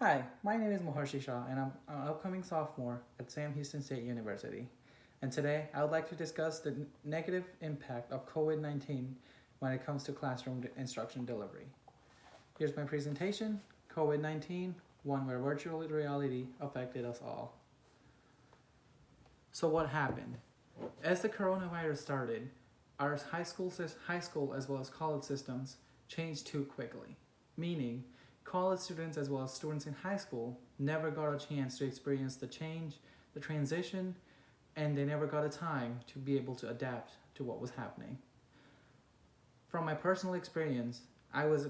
Hi, my name is Maharshi Shah and I'm an upcoming sophomore at Sam Houston State University. And today I would like to discuss the negative impact of COVID-19 when it comes to classroom instruction delivery. Here's my presentation, COVID-19, one where virtual reality affected us all. So what happened? As the coronavirus started, our high school as well as college systems changed too quickly, meaning college students as well as students in high school never got a chance to experience the change, the transition, and they never got a time to be able to adapt to what was happening. From my personal experience, I was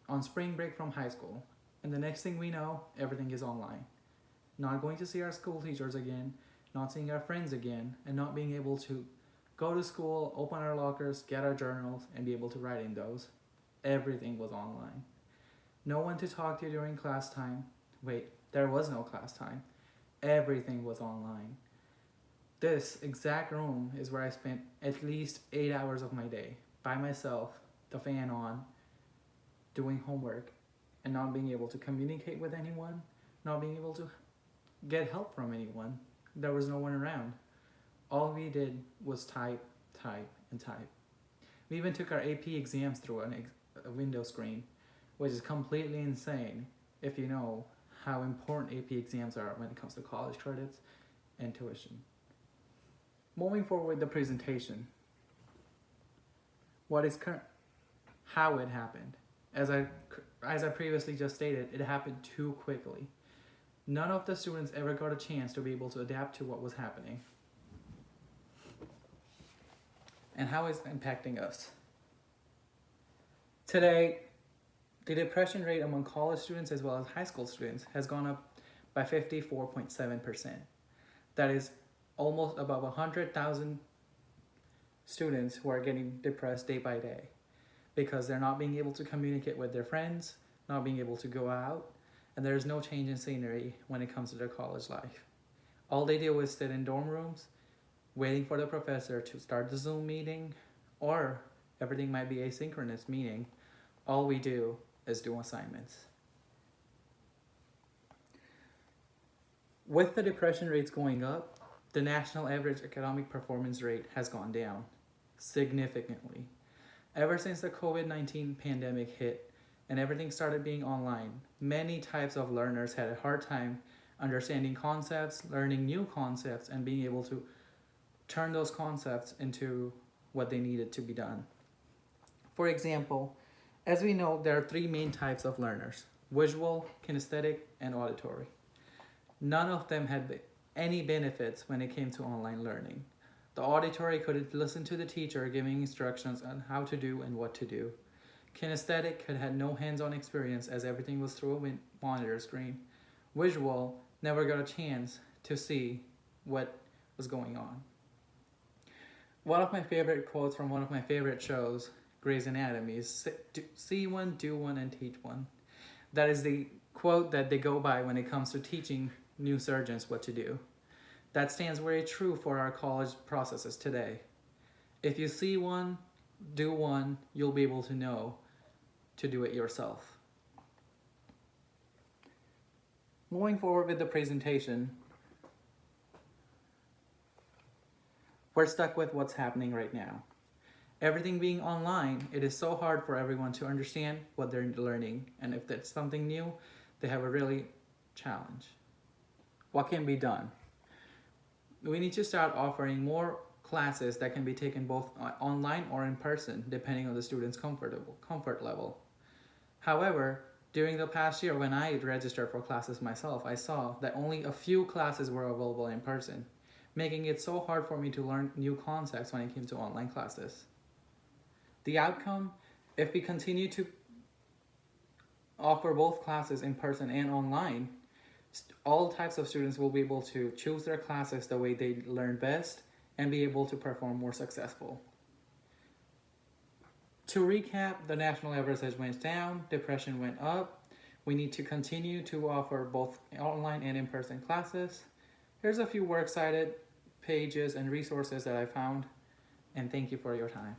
on spring break from high school, and the next thing we know, everything is online. Not going to see our school teachers again, not seeing our friends again, and not being able to go to school, open our lockers, get our journals, and be able to write in those. Everything was online. No one to talk to during class time. Wait, there was no class time. Everything was online. This exact room is where I spent at least 8 hours of my day by myself, the fan on, doing homework, and not being able to communicate with anyone, not being able to get help from anyone. There was no one around. All we did was type, and type. We even took our AP exams through a window screen, which is completely insane if you know how important AP exams are when it comes to college credits and tuition. Moving forward with the presentation, how it happened. As I previously just stated, it happened too quickly. None of the students ever got a chance to be able to adapt to what was happening. And how it's impacting us. Today, the depression rate among college students as well as high school students has gone up by 54.7%. That is almost above 100,000 students who are getting depressed day by day because they're not being able to communicate with their friends, not being able to go out, and there's no change in scenery when it comes to their college life. All they do is sit in dorm rooms, waiting for the professor to start the Zoom meeting, or everything might be asynchronous, meaning all we do is do assignments. With the depression rates going up, the national average academic performance rate has gone down significantly. Ever since the COVID-19 pandemic hit and everything started being online, many types of learners had a hard time understanding concepts, learning new concepts, and being able to turn those concepts into what they needed to be done. For example, as we know, there are three main types of learners: visual, kinesthetic, and auditory. None of them had any benefits when it came to online learning. The auditory could listen to the teacher giving instructions on how to do and what to do. Kinesthetic had no hands-on experience as everything was through a monitor screen. Visual never got a chance to see what was going on. One of my favorite quotes from one of my favorite shows, Grey's Anatomy, is see one, do one, and teach one. That is the quote that they go by when it comes to teaching new surgeons what to do. That stands very true for our college processes today. If you see one, do one, you'll be able to know to do it yourself. Moving forward with the presentation, we're stuck with what's happening right now. Everything being online, it is so hard for everyone to understand what they're learning, and if that's something new, they have a really challenge. What can be done? We need to start offering more classes that can be taken both online or in person, depending on the student's comfort level. However, during the past year when I registered for classes myself, I saw that only a few classes were available in person, making it so hard for me to learn new concepts when it came to online classes. The outcome, if we continue to offer both classes in person and online, all types of students will be able to choose their classes the way they learn best and be able to perform more successful. To recap, the national average went down, depression went up. We need to continue to offer both online and in-person classes. Here's a few works cited pages and resources that I found, and thank you for your time.